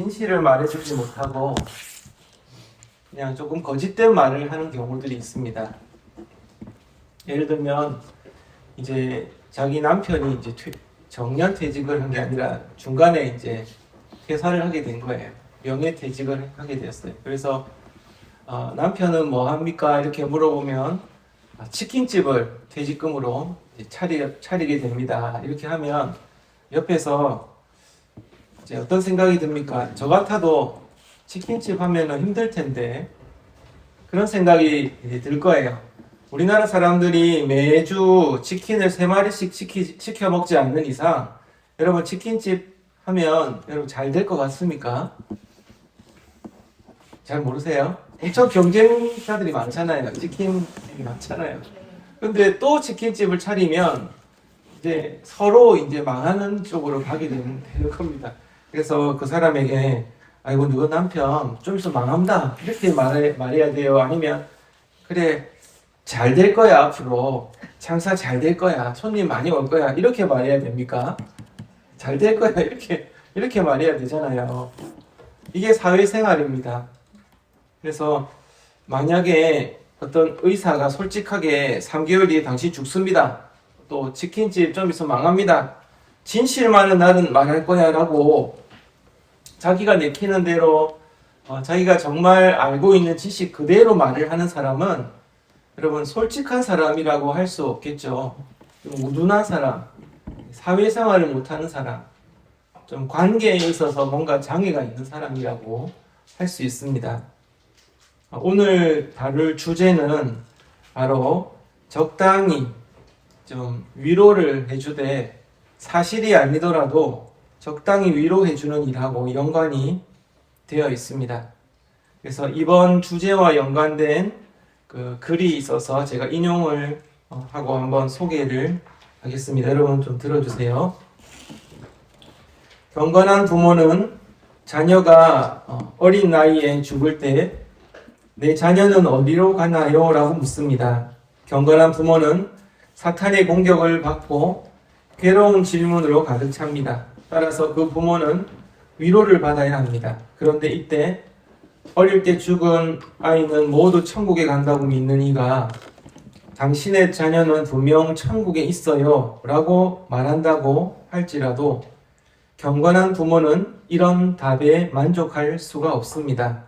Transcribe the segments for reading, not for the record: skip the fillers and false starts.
진실을 말해주지 못하고 그냥 조금 거짓된 말을 하는 경우들이 있습니다. 예를 들면 이제 자기 남편이 이제 정년 퇴직을 한 게 아니라 중간에 이제 퇴사를 하게 된 거예요. 명예퇴직을 하게 되었어요. 그래서 남편은 뭐 합니까? 이렇게 물어보면 치킨집을 퇴직금으로 차리게 됩니다. 이렇게 하면 옆에서 이제 어떤 생각이 듭니까? 저 같아도 치킨집 하면은 힘들 텐데 그런 생각이 이제 들 거예요. 우리나라 사람들이 매주 치킨을 3마리씩 시켜 먹지 않는 이상 여러분 치킨집 하면 여러분 잘 될 것 같습니까? 잘 모르세요? 엄청 경쟁자들이 많잖아요. 치킨집이 많잖아요. 근데 또 치킨집을 차리면 이제 서로 이제 망하는 쪽으로 가게 되는 겁니다. 그래서 그 사람에게 아이고 너희 남편 좀 있으면 망한다 이렇게 말해야 돼요? 아니면 그래 잘 될 거야 앞으로 장사 잘 될 거야 손님 많이 올 거야 이렇게 말해야 됩니까? 잘 될 거야 이렇게 말해야 되잖아요. 이게 사회생활입니다. 그래서 만약에 어떤 의사가 솔직하게 3개월 뒤에 당신 죽습니다. 또 치킨집 좀 있으면 망합니다. 진실만은 나는 말할 거야 라고 자기가 내키는 대로 자기가 정말 알고 있는 지식 그대로 말을 하는 사람은 여러분 솔직한 사람이라고 할 수 없겠죠. 좀 우둔한 사람, 사회생활을 못하는 사람, 좀 관계에 있어서 뭔가 장애가 있는 사람이라고 할 수 있습니다. 오늘 다룰 주제는 바로 적당히 좀 위로를 해주되 사실이 아니더라도 적당히 위로해주는 일하고 연관이 되어 있습니다. 그래서 이번 주제와 연관된 그 글이 있어서 제가 인용을 하고 한번 소개를 하겠습니다. 여러분 좀 들어주세요. 경건한 부모는 자녀가 어린 나이에 죽을 때 내 자녀는 어디로 가나요? 라고 묻습니다. 경건한 부모는 사탄의 공격을 받고 괴로운 질문으로 가득 찹니다. 따라서 그 부모는 위로를 받아야 합니다. 그런데 이때 어릴 때 죽은 아이는 모두 천국에 간다고 믿는 이가 당신의 자녀는 분명 천국에 있어요 라고 말한다고 할지라도 경건한 부모는 이런 답에 만족할 수가 없습니다.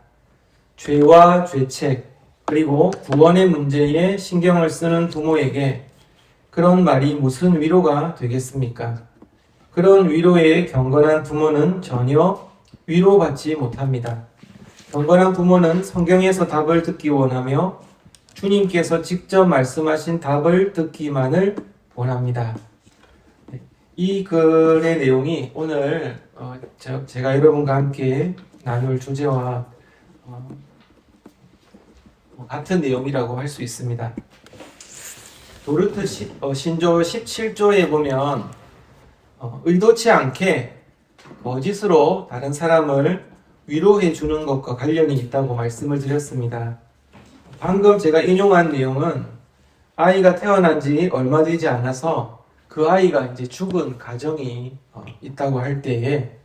죄와 죄책 그리고 구원의 문제에 신경을 쓰는 부모에게 그런 말이 무슨 위로가 되겠습니까? 그런 위로에 경건한 부모는 전혀 위로받지 못합니다. 경건한 부모는 성경에서 답을 듣기 원하며 주님께서 직접 말씀하신 답을 듣기만을 원합니다. 이 글의 내용이 오늘 제가 여러분과 함께 나눌 주제와 같은 내용이라고 할 수 있습니다. 도르트 신조 17조에 보면 의도치 않게 거짓으로 다른 사람을 위로해 주는 것과 관련이 있다고 말씀을 드렸습니다. 방금 제가 인용한 내용은 아이가 태어난 지 얼마 되지 않아서 그 아이가 이제 죽은 가정이 있다고 할 때에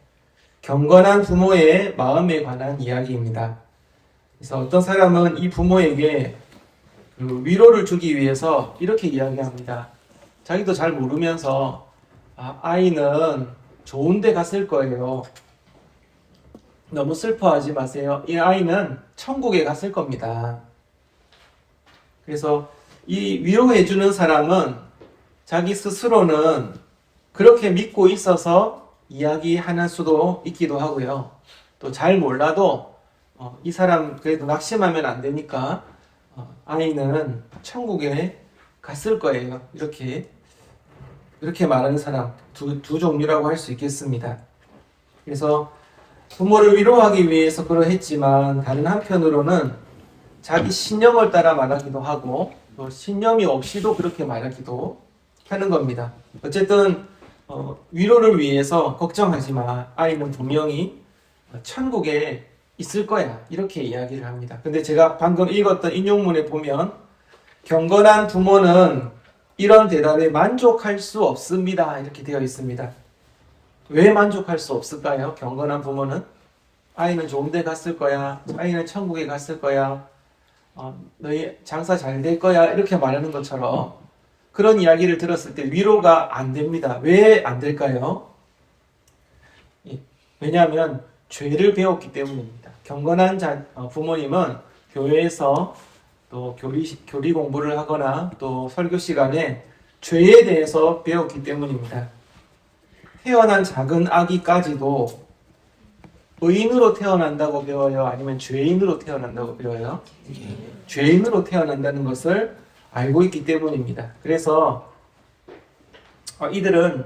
경건한 부모의 마음에 관한 이야기입니다. 그래서 어떤 사람은 이 부모에게 위로를 주기 위해서 이렇게 이야기합니다. 자기도 잘 모르면서 아이는 좋은 데 갔을 거예요. 너무 슬퍼하지 마세요. 이 아이는 천국에 갔을 겁니다. 그래서 이 위로해주는 사람은 자기 스스로는 그렇게 믿고 있어서 이야기하는 수도 있기도 하고요. 또 잘 몰라도 이 사람 그래도 낙심하면 안 되니까 아이는 천국에 갔을 거예요. 이렇게 말하는 사람 두 종류라고 할 수 있겠습니다. 그래서 부모를 위로하기 위해서 그러했지만 다른 한편으로는 자기 신념을 따라 말하기도 하고 또 신념이 없이도 그렇게 말하기도 하는 겁니다. 어쨌든 위로를 위해서 걱정하지 마. 아이는 분명히 천국에 있을 거야. 이렇게 이야기를 합니다. 근데 제가 방금 읽었던 인용문에 보면 경건한 부모는 이런 대답에 만족할 수 없습니다. 이렇게 되어 있습니다. 왜 만족할 수 없을까요? 경건한 부모는? 아이는 좋은 데 갔을 거야. 아이는 천국에 갔을 거야. 너희 장사 잘 될 거야. 이렇게 말하는 것처럼 그런 이야기를 들었을 때 위로가 안 됩니다. 왜 안 될까요? 왜냐하면 죄를 배웠기 때문입니다. 경건한 부모님은 교회에서 또 교리 공부를 하거나 또 설교 시간에 죄에 대해서 배웠기 때문입니다. 태어난 작은 아기까지도 의인으로 태어난다고 배워요? 아니면 죄인으로 태어난다고 배워요? 죄인으로 태어난다는 것을 알고 있기 때문입니다. 그래서 이들은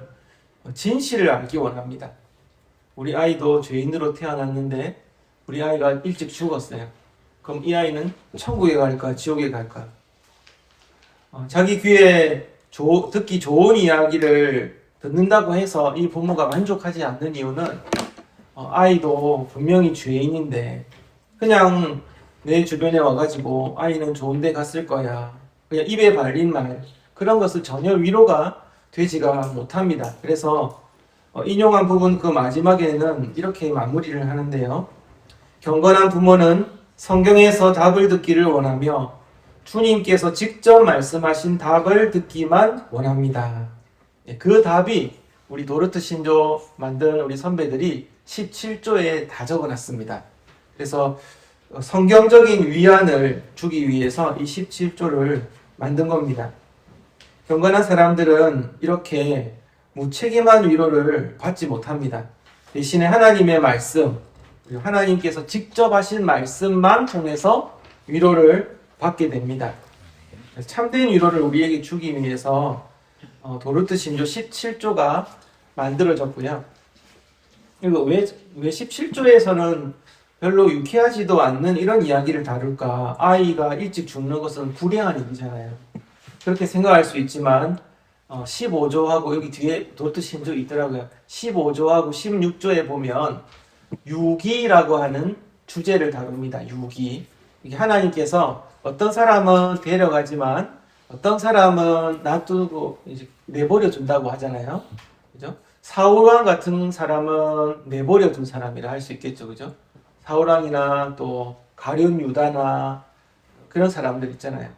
진실을 알기 원합니다. 우리 아이도 죄인으로 태어났는데 우리 아이가 일찍 죽었어요. 그럼 이 아이는 천국에 갈까 지옥에 갈까? 자기 귀에 듣기 좋은 이야기를 듣는다고 해서 이 부모가 만족하지 않는 이유는 아이도 분명히 죄인인데 그냥 내 주변에 와가지고 아이는 좋은 데 갔을 거야. 그냥 입에 발린 말 그런 것을 전혀 위로가 되지가 못합니다. 그래서 인용한 부분 그 마지막에는 이렇게 마무리를 하는데요. 경건한 부모는 성경에서 답을 듣기를 원하며 주님께서 직접 말씀하신 답을 듣기만 원합니다. 그 답이 우리 도르트 신조 만든 우리 선배들이 17조에 다 적어놨습니다. 그래서 성경적인 위안을 주기 위해서 이 17조를 만든 겁니다. 경건한 사람들은 이렇게 무책임한 위로를 받지 못합니다. 대신에 하나님의 말씀, 하나님께서 직접 하신 말씀만 통해서 위로를 받게 됩니다. 참된 위로를 우리에게 주기 위해서 도르트 신조 17조가 만들어졌고요. 그리고 왜 17조에서는 별로 유쾌하지도 않는 이런 이야기를 다룰까? 아이가 일찍 죽는 것은 불행한 일이잖아요. 그렇게 생각할 수 있지만 15조하고 여기 뒤에 도르트 신조 있더라고요. 15조하고 16조에 보면 유기라고 하는 주제를 다룹니다. 유기. 이게 하나님께서 어떤 사람은 데려가지만 어떤 사람은 놔두고 이제 내버려 둔다고 하잖아요. 그죠? 사울왕 같은 사람은 내버려 둔 사람이라 할 수 있겠죠. 그죠? 사울왕이나 또 가룟 유다나 그런 사람들 있잖아요.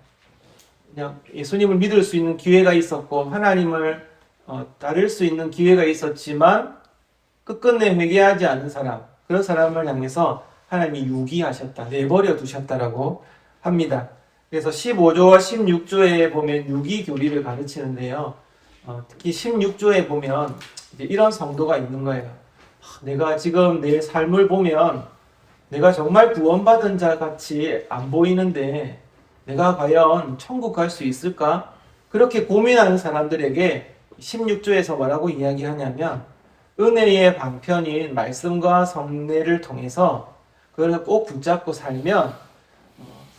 그냥 예수님을 믿을 수 있는 기회가 있었고 하나님을 따를 수 있는 기회가 있었지만 끝끝내 회개하지 않는 사람, 그런 사람을 향해서 하나님이 유기하셨다, 내버려 두셨다라고 합니다. 그래서 15조와 16조에 보면 유기교리를 가르치는데요. 특히 16조에 보면 이제 이런 성도가 있는 거예요. 내가 지금 내 삶을 보면 내가 정말 구원받은 자 같이 안 보이는데 내가 과연 천국 갈 수 있을까? 그렇게 고민하는 사람들에게 16조에서 뭐라고 이야기하냐면 은혜의 방편인 말씀과 성례를 통해서 그걸 꼭 붙잡고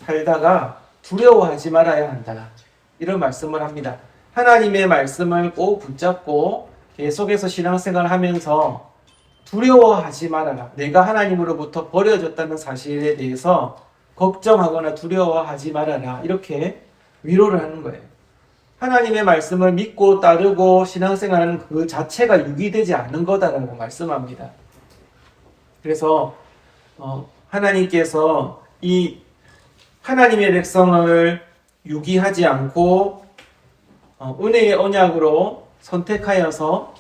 살다가 두려워하지 말아야 한다. 이런 말씀을 합니다. 하나님의 말씀을 꼭 붙잡고 계속해서 신앙생활을 하면서 두려워하지 말아라. 내가 하나님으로부터 버려졌다는 사실에 대해서 걱정하거나 두려워하지 말아라. 이렇게 위로를 하는 거예요. 하나님의 말씀을 믿고 따르고 신앙생활하는 그 자체가 유기되지 않는 거다라고 말씀합니다. 그래서 하나님께서 이 하나님의 백성을 유기하지 않고 은혜의 언약으로 선택하여서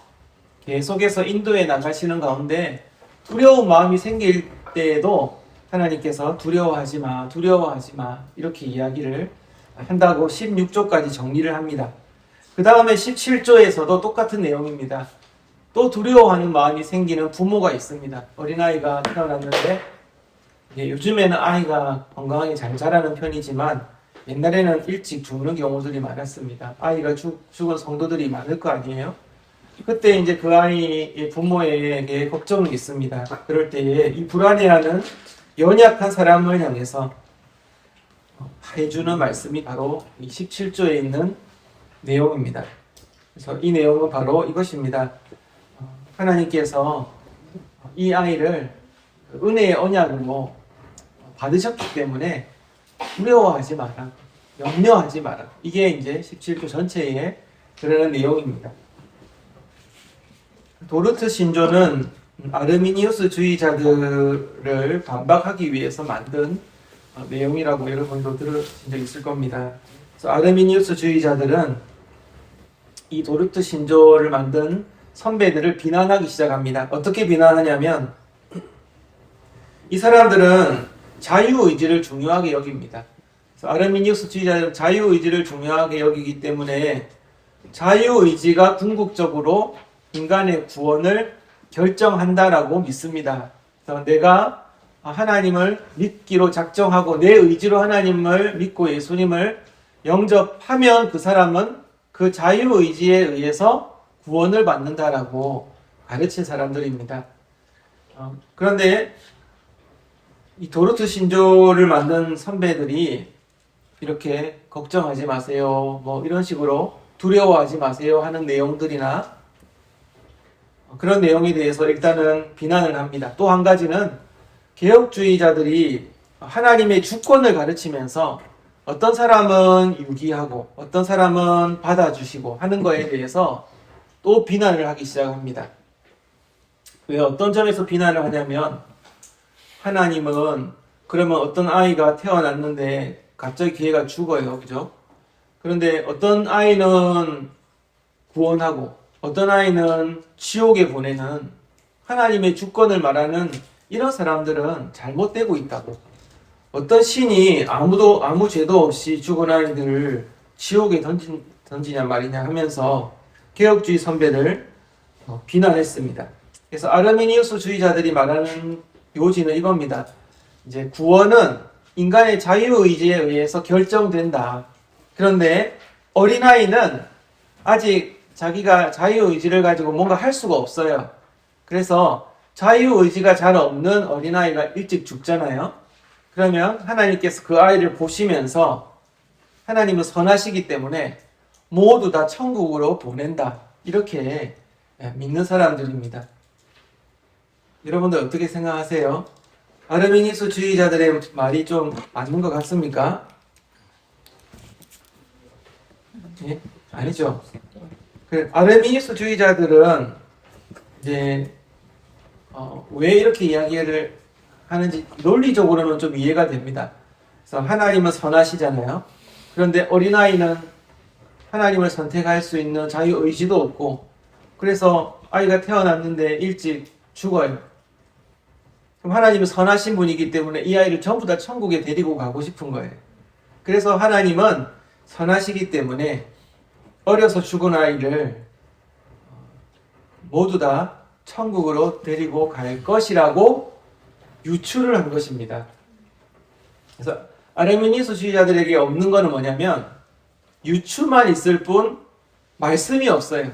계속해서 인도해 나가시는 가운데 두려운 마음이 생길 때에도 하나님께서 두려워하지 마 이렇게 이야기를 한다고 16조까지 정리를 합니다. 그 다음에 17조에서도 똑같은 내용입니다. 또 두려워하는 마음이 생기는 부모가 있습니다. 어린아이가 태어났는데 요즘에는 아이가 건강하게 잘 자라는 편이지만 옛날에는 일찍 죽는 경우들이 많았습니다. 아이가 죽은 성도들이 많을 거 아니에요? 그때 이제 그 아이의 부모에게 걱정이 있습니다. 그럴 때에 이 불안해하는 연약한 사람을 향해서 해주는 말씀이 바로 이 17조에 있는 내용입니다. 그래서 이 내용은 바로 이것입니다. 하나님께서 이 아이를 은혜의 언약으로 받으셨기 때문에 두려워하지 마라. 염려하지 마라. 이게 이제 17조 전체에 들어가는 내용입니다. 도르트 신조는 아르미니우스주의자들을 반박하기 위해서 만든 내용이라고 여러분도 들으신 적 있을 겁니다. 그래서 아르미니우스주의자들은 이 도르트 신조를 만든 선배들을 비난하기 시작합니다. 어떻게 비난하냐면 이 사람들은 자유의지를 중요하게 여깁니다. 그래서 아르미니우스주의자들은 자유의지를 중요하게 여기기 때문에 자유의지가 궁극적으로 인간의 구원을 결정한다라고 믿습니다. 그래서 내가 하나님을 믿기로 작정하고 내 의지로 하나님을 믿고 예수님을 영접하면 그 사람은 그 자유의지에 의해서 구원을 받는다라고 가르친 사람들입니다. 그런데 이 도르트 신조를 만든 선배들이 이렇게 걱정하지 마세요, 뭐 이런 식으로 두려워하지 마세요 하는 내용들이나 그런 내용에 대해서 일단은 비난을 합니다. 또 한 가지는 개혁주의자들이 하나님의 주권을 가르치면서 어떤 사람은 유기하고 어떤 사람은 받아주시고 하는 거에 대해서 또 비난을 하기 시작합니다. 왜 어떤 점에서 비난을 하냐면 하나님은 그러면 어떤 아이가 태어났는데 갑자기 걔가 죽어요. 그죠? 그런데 어떤 아이는 구원하고 어떤 아이는 지옥에 보내는 하나님의 주권을 말하는 이런 사람들은 잘못되고 있다고. 어떤 신이 아무 죄도 없이 죽은 아이들을 지옥에 던지냐 말이냐 하면서 개혁주의 선배를 비난했습니다. 그래서 아르미니우스주의자들이 말하는 요지는 이겁니다. 이제 구원은 인간의 자유의지에 의해서 결정된다. 그런데 어린아이는 아직 자기가 자유의지를 가지고 뭔가 할 수가 없어요. 그래서 자유의지가 잘 없는 어린아이가 일찍 죽잖아요. 그러면 하나님께서 그 아이를 보시면서 하나님은 선하시기 때문에 모두 다 천국으로 보낸다. 이렇게 믿는 사람들입니다. 여러분들 어떻게 생각하세요? 아르미니스주의자들의 말이 좀 맞는 것 같습니까? 예? 아니죠. 아르미니스주의자들은 이제 왜 이렇게 이야기를 하는지 논리적으로는 좀 이해가 됩니다. 그래서 하나님은 선하시잖아요. 그런데 어린아이는 하나님을 선택할 수 있는 자유의지도 없고 그래서 아이가 태어났는데 일찍 죽어요. 그럼 하나님은 선하신 분이기 때문에 이 아이를 전부 다 천국에 데리고 가고 싶은 거예요. 그래서 하나님은 선하시기 때문에 어려서 죽은 아이를 모두 다 천국으로 데리고 갈 것이라고 유추를 한 것입니다. 그래서 아르미니스주의자들에게 없는 것은 뭐냐면 유추만 있을 뿐 말씀이 없어요.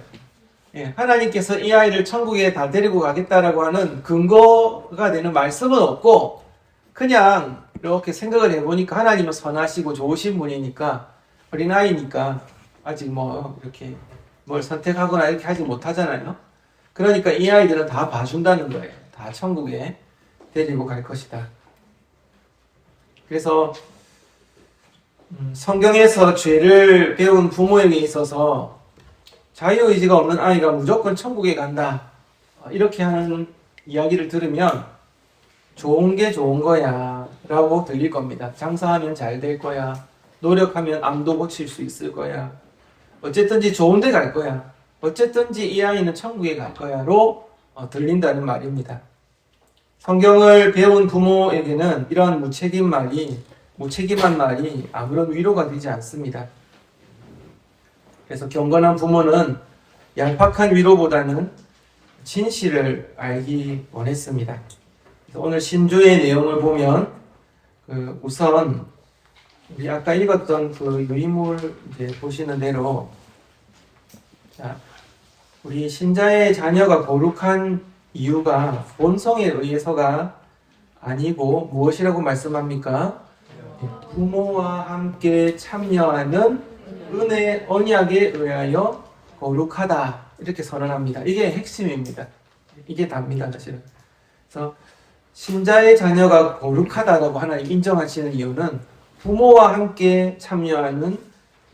하나님께서 이 아이를 천국에 다 데리고 가겠다라고 하는 근거가 되는 말씀은 없고 그냥 이렇게 생각을 해보니까 하나님은 선하시고 좋으신 분이니까 어린아이니까 아직 뭐 이렇게 뭘 선택하거나 이렇게 하지 못하잖아요. 그러니까 이 아이들은 다 봐준다는 거예요. 다 천국에 데리고 갈 것이다. 그래서 성경에서 죄를 배운 부모에게 있어서 자유의지가 없는 아이가 무조건 천국에 간다. 이렇게 하는 이야기를 들으면 좋은 게 좋은 거야 라고 들릴 겁니다. 장사하면 잘 될 거야. 노력하면 암도 고칠 수 있을 거야. 어쨌든지 좋은 데 갈 거야. 어쨌든지 이 아이는 천국에 갈 거야로 들린다는 말입니다. 성경을 배운 부모에게는 이런 무책임한 말이 아무런 위로가 되지 않습니다. 그래서 경건한 부모는 얄팍한 위로보다는 진실을 알기 원했습니다. 그래서 오늘 신조의 내용을 보면 우선 우리 아까 읽었던 그 유인물 이제 보시는 대로 우리 신자의 자녀가 거룩한 이유가 본성에 의해서가 아니고 무엇이라고 말씀합니까? 부모와 함께 참여하는 은혜 언약에 의하여 거룩하다 이렇게 선언합니다. 이게 핵심입니다. 이게 답니다. 사실은. 그래서 신자의 자녀가 거룩하다라고 하나님 인정하시는 이유는 부모와 함께 참여하는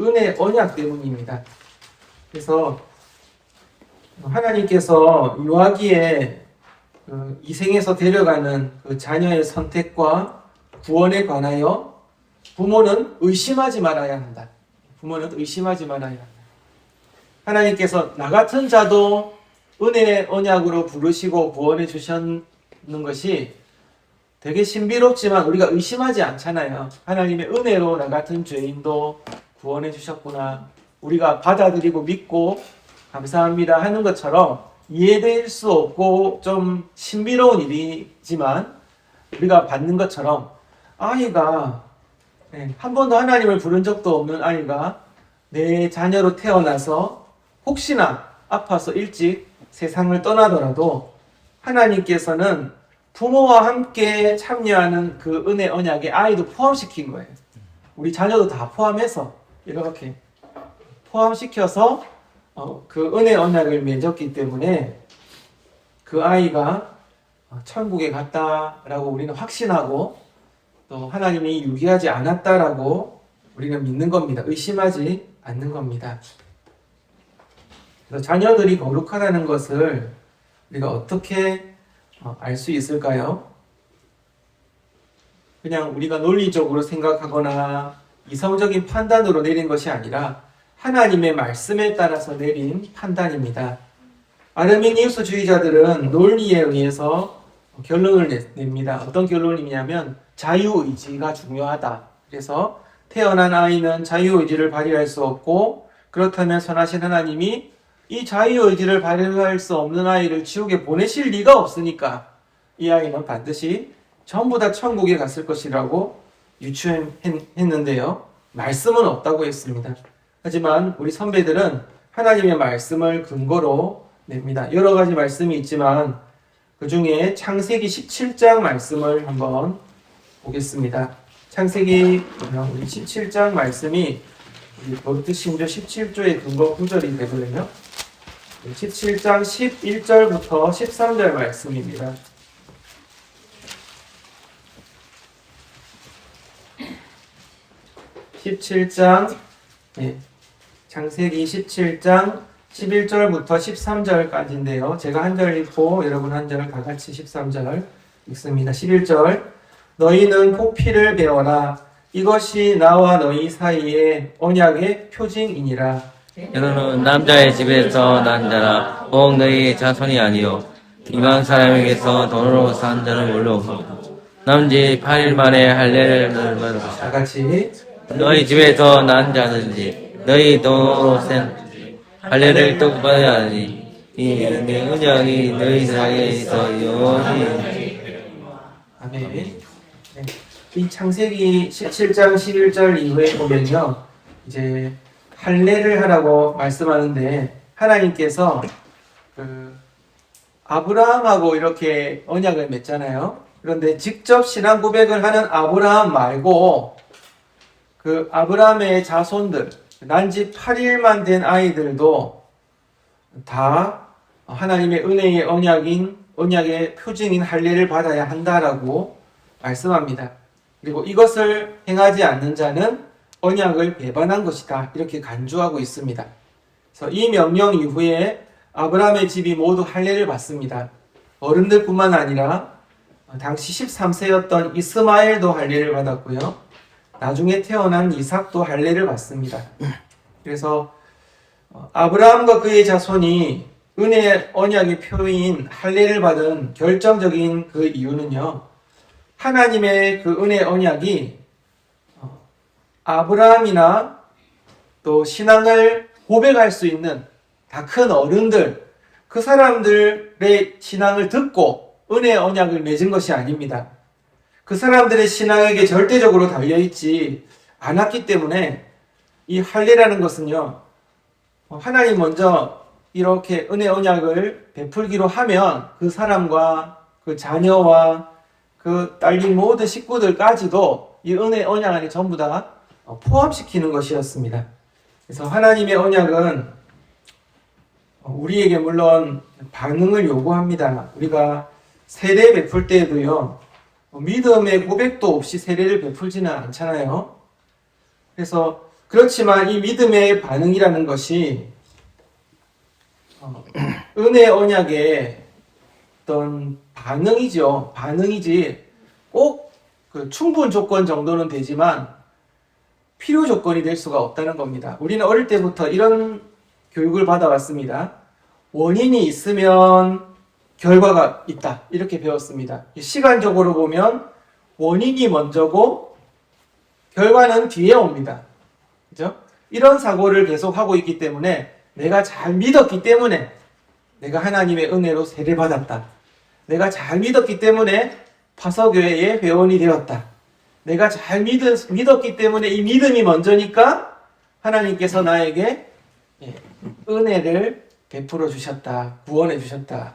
은혜 언약 때문입니다. 그래서 하나님께서 유아기에 이 생에서 데려가는 그 자녀의 선택과 구원에 관하여 부모는 의심하지 말아야 한다. 부모는 의심하지 말아야 한다. 하나님께서 나 같은 자도 은혜의 언약으로 부르시고 구원해 주셨는 것이 되게 신비롭지만 우리가 의심하지 않잖아요. 하나님의 은혜로 나 같은 죄인도 구원해 주셨구나. 우리가 받아들이고 믿고 감사합니다 하는 것처럼 이해될 수 없고 좀 신비로운 일이지만 우리가 받는 것처럼 아이가 한 번도 하나님을 부른 적도 없는 아이가 내 자녀로 태어나서 혹시나 아파서 일찍 세상을 떠나더라도 하나님께서는 부모와 함께 참여하는 그 은혜 언약에 아이도 포함시킨 거예요. 우리 자녀도 다 포함해서 이렇게 포함시켜서 그 은혜 언약을 맺었기 때문에 그 아이가 천국에 갔다라고 우리는 확신하고 또 하나님이 유기하지 않았다라고 우리는 믿는 겁니다. 의심하지 않는 겁니다. 그래서 자녀들이 거룩하다는 것을 우리가 어떻게 알 수 있을까요? 그냥 우리가 논리적으로 생각하거나 이성적인 판단으로 내린 것이 아니라 하나님의 말씀에 따라서 내린 판단입니다. 아르미니우스주의자들은 논리에 의해서 결론을 냅니다. 어떤 결론이냐면 자유의지가 중요하다. 그래서 태어난 아이는 자유의지를 발휘할 수 없고 그렇다면 선하신 하나님이 이 자유의지를 발휘할 수 없는 아이를 지옥에 보내실 리가 없으니까 이 아이는 반드시 전부 다 천국에 갔을 것이라고 유추했는데요. 말씀은 없다고 했습니다. 하지만 우리 선배들은 하나님의 말씀을 근거로 냅니다. 여러 가지 말씀이 있지만 그 중에 창세기 17장 말씀을 한번 보겠습니다. 창세기 우리 17장 말씀이 로트 신조 17조의 근거 구절이 되거든요. 17장 11절부터 13절 말씀입니다. 창세기 17장 11절부터 13절까지인데요. 제가 한 절 읽고 여러분 한 절 다 같이 13절 읽습니다. 11절 너희는 폭피를 배워라. 이것이 나와 너희 사이의 언약의 표징이니라. 너는 남자의 집에서 난 자라 꼭 너희 자손이 아니요 이방 사람에게서 돈으로 산 자는 물론이고 남지 8일 만에 할례를 받을 것이다. 다 같이 너희 집에서 난 자든지 너희 돈으로 센 할례를 똑받아야 하니 이 언약이 너희 사이에 있어 영원히. 아멘. 이 창세기 17장 11절 이후에 보면요, 이제 할례를 하라고 말씀하는데 하나님께서 아브라함하고 이렇게 언약을 맺잖아요. 그런데 직접 신앙 고백을 하는 아브라함 말고 그 아브라함의 자손들, 난지 8일만 된 아이들도 다 하나님의 은혜의 언약의 표징인 할례를 받아야 한다라고 말씀합니다. 그리고 이것을 행하지 않는 자는 언약을 배반한 것이다. 이렇게 간주하고 있습니다. 그래서 이 명령 이후에 아브라함의 집이 모두 할례를 받습니다. 어른들뿐만 아니라 당시 13세였던 이스마엘도 할례를 받았고요. 나중에 태어난 이삭도 할례를 받습니다. 그래서 아브라함과 그의 자손이 은혜의 언약의 표인 할례를 받은 결정적인 그 이유는요, 하나님의 그 은혜 언약이 아브라함이나 또 신앙을 고백할 수 있는 다 큰 어른들, 그 사람들의 신앙을 듣고 은혜의 언약을 맺은 것이 아닙니다. 그 사람들의 신앙에게 절대적으로 달려있지 않았기 때문에 이 할례라는 것은요, 하나님 먼저 이렇게 은혜 언약을 베풀기로 하면 그 사람과 그 자녀와 그 딸린 모든 식구들까지도 이 은혜 언약 안에 전부 다 포함시키는 것이었습니다. 그래서 하나님의 언약은 우리에게 물론 반응을 요구합니다. 우리가 세례 베풀 때에도요, 믿음의 고백도 없이 세례를 베풀지는 않잖아요. 그래서 그렇지만 이 믿음의 반응이라는 것이 은혜 언약의 어떤 반응이죠. 반응이지 꼭 그 충분 조건 정도는 되지만 필요 조건이 될 수가 없다는 겁니다. 우리는 어릴 때부터 이런 교육을 받아왔습니다. 원인이 있으면 결과가 있다. 이렇게 배웠습니다. 시간적으로 보면 원인이 먼저고 결과는 뒤에 옵니다. 그죠? 이런 사고를 계속 하고 있기 때문에 내가 잘 믿었기 때문에 내가 하나님의 은혜로 세례받았다. 내가 잘 믿었기 때문에 파서교회의 회원이 되었다. 내가 잘 믿었기 때문에 이 믿음이 먼저니까 하나님께서 나에게 은혜를 베풀어 주셨다. 구원해 주셨다.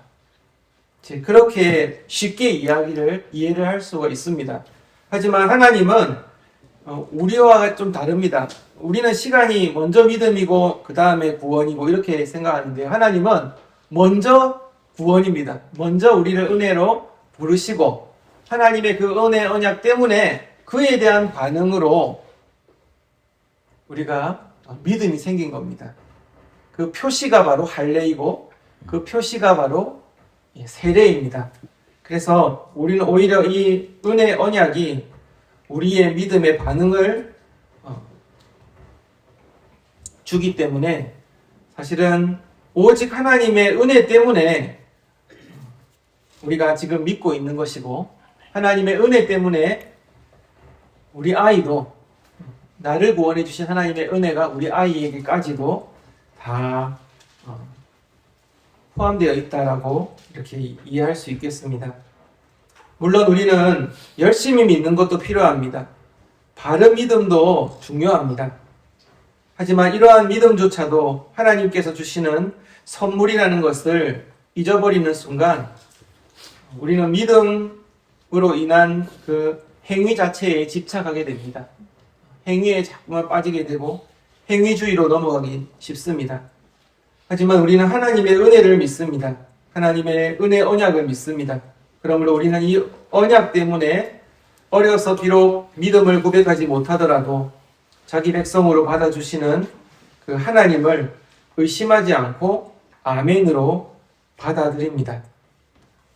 그렇게 쉽게 이해를 할 수가 있습니다. 하지만 하나님은 우리와 좀 다릅니다. 우리는 시간이 먼저 믿음이고 그 다음에 구원이고 이렇게 생각하는데 하나님은 먼저 구원입니다. 먼저 우리를 은혜로 부르시고 하나님의 그 은혜 언약 때문에 그에 대한 반응으로 우리가 믿음이 생긴 겁니다. 그 표시가 바로 할례이고 그 표시가 바로 세례입니다. 그래서 우리는 오히려 이 은혜 언약이 우리의 믿음의 반응을 주기 때문에 사실은 오직 하나님의 은혜 때문에 우리가 지금 믿고 있는 것이고 하나님의 은혜 때문에 우리 아이도 나를 구원해 주신 하나님의 은혜가 우리 아이에게까지도 다 포함되어 있다라고 이렇게 이해할 수 있겠습니다. 물론 우리는 열심히 믿는 것도 필요합니다. 바른 믿음도 중요합니다. 하지만 이러한 믿음조차도 하나님께서 주시는 선물이라는 것을 잊어버리는 순간 우리는 믿음으로 인한 그 행위 자체에 집착하게 됩니다. 행위에 자꾸만 빠지게 되고 행위주의로 넘어가기 쉽습니다. 하지만 우리는 하나님의 은혜를 믿습니다. 하나님의 은혜 언약을 믿습니다. 그러므로 우리는 이 언약 때문에 어려서 비록 믿음을 고백하지 못하더라도 자기 백성으로 받아주시는 그 하나님을 의심하지 않고 아멘으로 받아들입니다.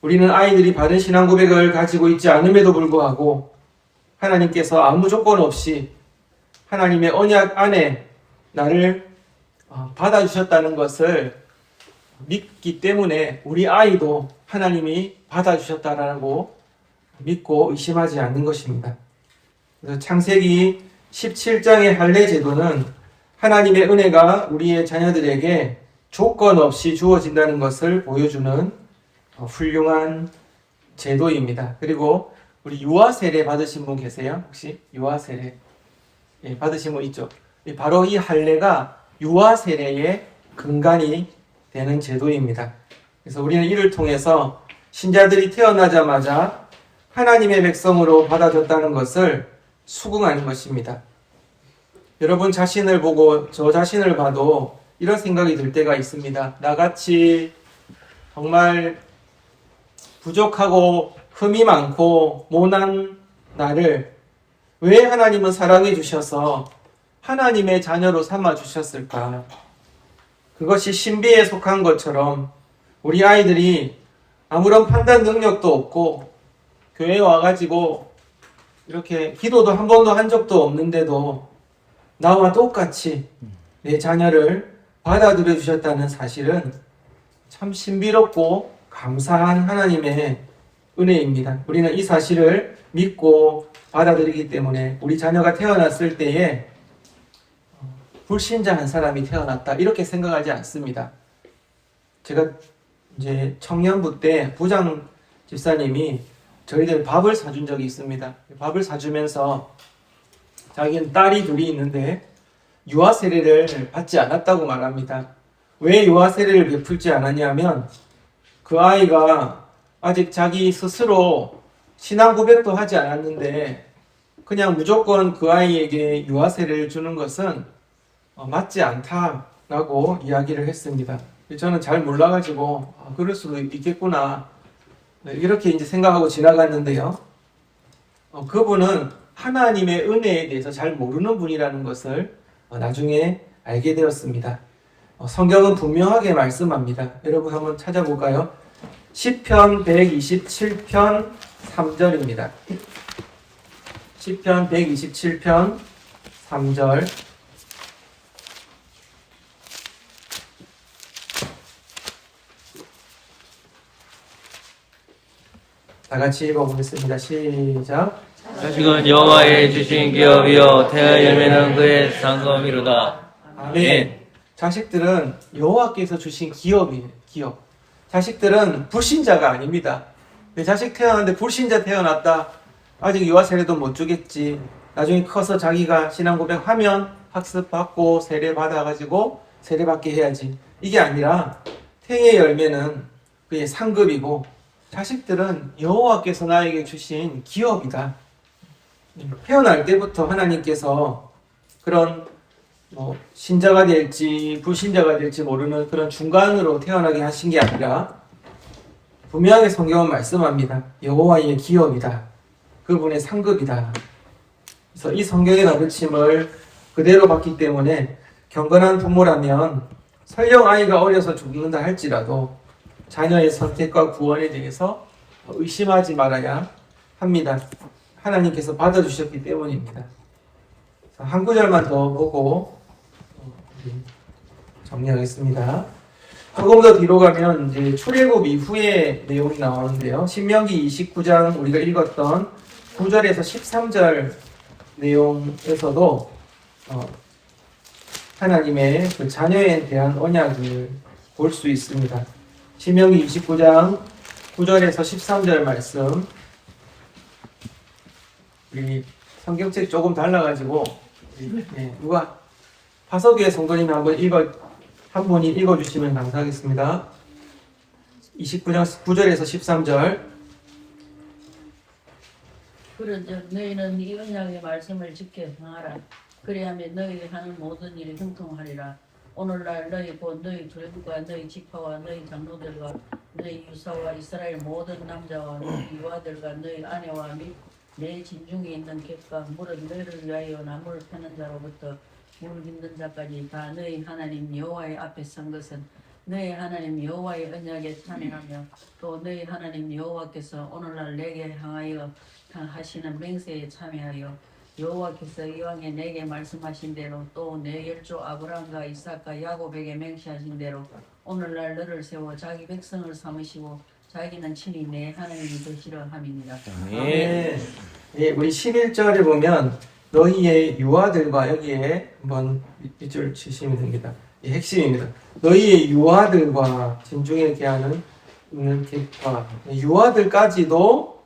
우리는 아이들이 바른 신앙 고백을 가지고 있지 않음에도 불구하고 하나님께서 아무 조건 없이 하나님의 언약 안에 나를 받아주셨다는 것을 믿기 때문에 우리 아이도 하나님이 받아주셨다라고 믿고 의심하지 않는 것입니다. 그래서 창세기 17장의 할례 제도는 하나님의 은혜가 우리의 자녀들에게 조건 없이 주어진다는 것을 보여주는 훌륭한 제도입니다. 그리고 우리 유아 세례 받으신 분 계세요? 혹시 유아 세례 받으신 분 있죠? 바로 이 할례가 유아 세례의 근간이 되는 제도입니다. 그래서 우리는 이를 통해서 신자들이 태어나자마자 하나님의 백성으로 받아졌다는 것을 수긍하는 것입니다. 여러분 자신을 보고 저 자신을 봐도 이런 생각이 들 때가 있습니다. 나같이 정말 부족하고 흠이 많고 모난 나를 왜 하나님은 사랑해 주셔서 하나님의 자녀로 삼아 주셨을까? 그것이 신비에 속한 것처럼 우리 아이들이 아무런 판단 능력도 없고 교회에 와가지고 이렇게 기도도 한 번도 한 적도 없는데도 나와 똑같이 내 자녀를 받아들여 주셨다는 사실은 참 신비롭고 감사한 하나님의 은혜입니다. 우리는 이 사실을 믿고 받아들이기 때문에 우리 자녀가 태어났을 때에 불신자 한 사람이 태어났다 이렇게 생각하지 않습니다. 제가 이제 청년부 때 부장 집사님이 저희들 밥을 사준 적이 있습니다. 밥을 사주면서 자기는 딸이 둘이 있는데 유아 세례를 받지 않았다고 말합니다. 왜 유아 세례를 베풀지 않았냐면 그 아이가 아직 자기 스스로 신앙 고백도 하지 않았는데 그냥 무조건 그 아이에게 유아 세례를 주는 것은 맞지 않다라고 이야기를 했습니다. 저는 잘 몰라가지고 그럴 수도 있겠구나 이렇게 이제 생각하고 지나갔는데요. 그분은 하나님의 은혜에 대해서 잘 모르는 분이라는 것을 나중에 알게 되었습니다. 성경은 분명하게 말씀합니다. 여러분 한번 찾아볼까요? 시편 127편 3절입니다. 시편 127편 3절. 다 같이 읽어보겠습니다. 시작. 자식은 여호와의 주신 기업이요 태아 열매는 그의 상검이로다. 아멘. 자식들은 여호와께서 주신 기업이에요. 기업. 자식들은 불신자가 아닙니다. 내 자식 태어났는데 불신자 태어났다. 아직 유아 세례도 못 주겠지. 나중에 커서 자기가 신앙 고백하면 학습받고 세례 받아가지고 세례 받게 해야지. 이게 아니라 태의 열매는 그의 상급이고 자식들은 여호와께서 나에게 주신 기업이다. 태어날 때부터 하나님께서 그런 신자가 될지 불신자가 될지 모르는 그런 중간으로 태어나게 하신 게 아니라 분명하게 성경은 말씀합니다. 여호와의 기업이다. 그분의 상급이다. 그래서 이 성경의 가르침을 그대로 받기 때문에 경건한 부모라면 설령 아이가 어려서 죽는다 할지라도 자녀의 선택과 구원에 대해서 의심하지 말아야 합니다. 하나님께서 받아주셨기 때문입니다. 한 구절만 더 보고 정리하겠습니다. 조금 더 뒤로 가면 이제 출애굽 이후의 내용이 나오는데요. 신명기 29장 우리가 읽었던 9절에서 13절 내용에서도 하나님의 그 자녀에 대한 언약을 볼 수 있습니다. 신명기 29장 9절에서 13절 말씀, 우리 성경책 조금 달라가지고 누가 파석위에 성도님이 한 분이 읽어주시면 감사하겠습니다. 29장 9절에서 13절. 그런즉 너희는 이 언약의 말씀을 지켜 행하라. 그리하면 너희 하는 모든 일이 형통하리라. 오늘날 너희 곧 너희 조상과 너희 지파와 너희 장로들과 너희 유사와 이스라엘 모든 남자와 너희 유아들과 너희 아내와 및 내 진중에 있는 객과 물은 너희를 위하여 나무를 패는 자로부터 물 빚는 자까지 다 너희 하나님 여호와의 앞에 선 것은 너희 하나님 여호와의 언약에 찬양하며 또 너희 하나님 여호와께서 오늘날 내게 향하여 하시는 맹세에 참여하여 여호와께서 이왕에 내게 말씀하신 대로 또 내 열조 아브라함과 이삭과 야곱에게 맹세하신 대로 오늘날 너를 세워 자기 백성을 삼으시고 자기는 친히 내 하나님이 되시려 함이니라. 네. 예, 우리 11절에 보면 너희의 유아들과 여기에 한번 밑줄 치시면 됩니다. 이 핵심입니다. 너희의 유아들과 진중에 이렇게 하는 객과 유아들까지도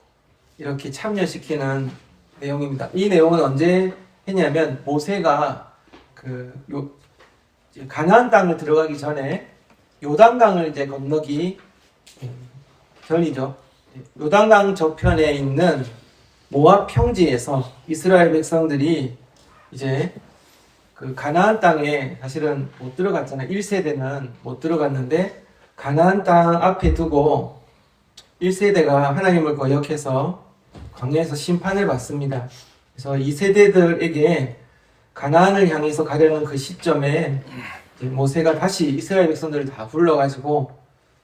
이렇게 참여시키는 내용입니다. 이 내용은 언제 했냐면 모세가 가나안 땅을 들어가기 전에 요단강을 이제 건너기 전이죠. 요단강 저편에 있는 모압 평지에서 이스라엘 백성들이 이제 그 가나안 땅에 사실은 못 들어갔잖아요. 1세대는 못 들어갔는데 가나안 땅 앞에 두고 1세대가 하나님을 거역해서 광야에서 심판을 받습니다. 그래서 2세대들에게 가나안을 향해서 가려는 그 시점에 모세가 다시 이스라엘 백성들을 다 불러가지고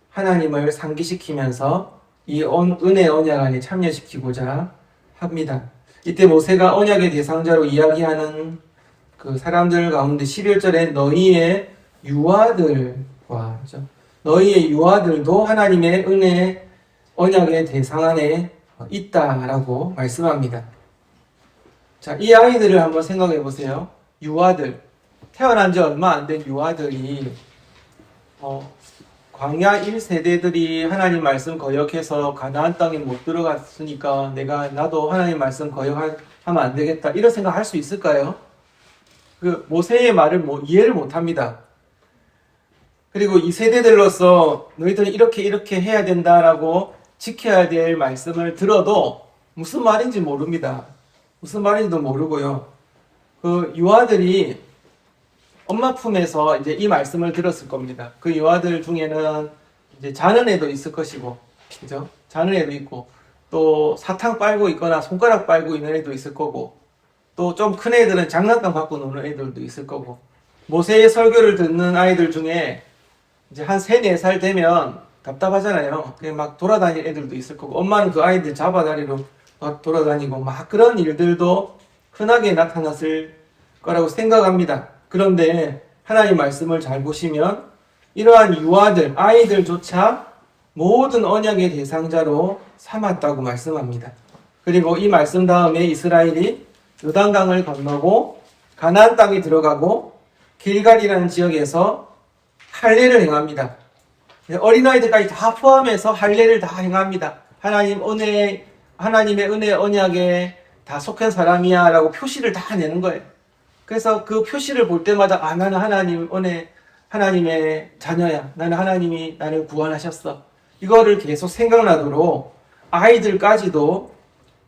하나님을 상기시키면서 이 은혜 언약 안에 참여시키고자 합니다. 이때 모세가 언약의 대상자로 이야기하는 그 사람들 가운데 11절에 너희의 유아들과 너희의 유아들도 하나님의 은혜 언약의 대상 안에 있다라고 말씀합니다. 자, 이 아이들을 한번 생각해 보세요. 유아들, 태어난 지 얼마 안 된 유아들이 광야 1세대들이 하나님 말씀 거역해서 가나안 땅에 못 들어갔으니까 나도 하나님 말씀 거역하면 안 되겠다 이런 생각 할 수 있을까요? 그 모세의 말을 이해를 못 합니다. 그리고 이 세대들로서 너희들은 이렇게 해야 된다라고 지켜야 될 말씀을 들어도 무슨 말인지 모릅니다. 무슨 말인지도 모르고요. 그 유아들이 엄마 품에서 이제 이 말씀을 들었을 겁니다. 그 유아들 중에는 이제 자는 애도 있을 것이고, 그죠? 자는 애도 있고, 또 사탕 빨고 있거나 손가락 빨고 있는 애도 있을 거고, 또 좀 큰 애들은 장난감 갖고 노는 애들도 있을 거고, 모세의 설교를 듣는 아이들 중에 이제 한 3, 4살 되면 답답하잖아요. 그냥 막 돌아다닐 애들도 있을 거고, 엄마는 그 아이들 잡아다리로 막 돌아다니고, 막 그런 일들도 흔하게 나타났을 거라고 생각합니다. 그런데 하나님 말씀을 잘 보시면 이러한 유아들, 아이들조차 모든 언약의 대상자로 삼았다고 말씀합니다. 그리고 이 말씀 다음에 이스라엘이 요단강을 건너고 가나안 땅에 들어가고 길갈이라는 지역에서 할례를 행합니다. 어린아이들까지 다 포함해서 할례를 다 행합니다. 하나님의 은혜 언약에 다 속한 사람이야 라고 표시를 다 내는 거예요. 그래서 그 표시를 볼 때마다 나는 하나님의 자녀야. 나는 하나님이 나를 구원하셨어. 이거를 계속 생각나도록 아이들까지도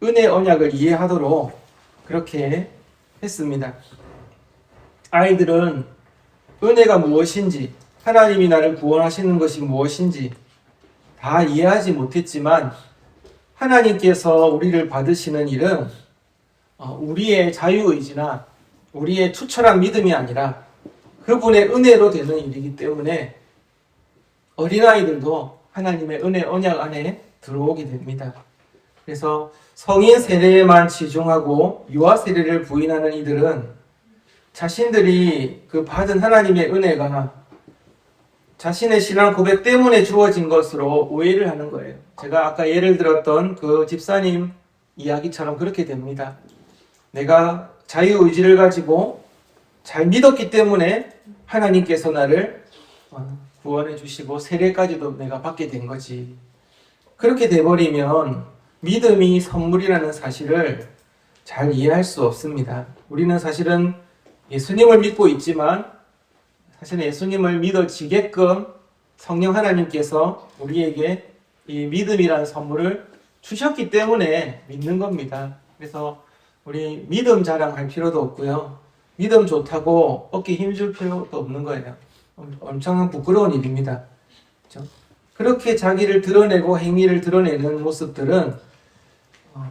은혜 언약을 이해하도록 그렇게 했습니다. 아이들은 은혜가 무엇인지, 하나님이 나를 구원하시는 것이 무엇인지 다 이해하지 못했지만 하나님께서 우리를 받으시는 일은 우리의 자유의지나 우리의 투철한 믿음이 아니라 그분의 은혜로 되는 일이기 때문에 어린아이들도 하나님의 은혜 언약 안에 들어오게 됩니다. 그래서 성인 세례에만 치중하고 유아 세례를 부인하는 이들은 자신들이 그 받은 하나님의 은혜가 자신의 신앙 고백 때문에 주어진 것으로 오해를 하는 거예요. 제가 아까 예를 들었던 그 집사님 이야기처럼 그렇게 됩니다. 내가 자유의지를 가지고 잘 믿었기 때문에 하나님께서 나를 구원해 주시고 세례까지도 내가 받게 된 거지. 그렇게 돼버리면 믿음이 선물이라는 사실을 잘 이해할 수 없습니다. 우리는 사실은 예수님을 믿고 있지만 사실은 예수님을 믿어지게끔 성령 하나님께서 우리에게 이 믿음이라는 선물을 주셨기 때문에 믿는 겁니다. 그래서 우리 믿음 자랑할 필요도 없고요. 믿음 좋다고 어깨 힘줄 필요도 없는 거예요. 엄청난 부끄러운 일입니다. 그렇죠? 그렇게 자기를 드러내고 행위를 드러내는 모습들은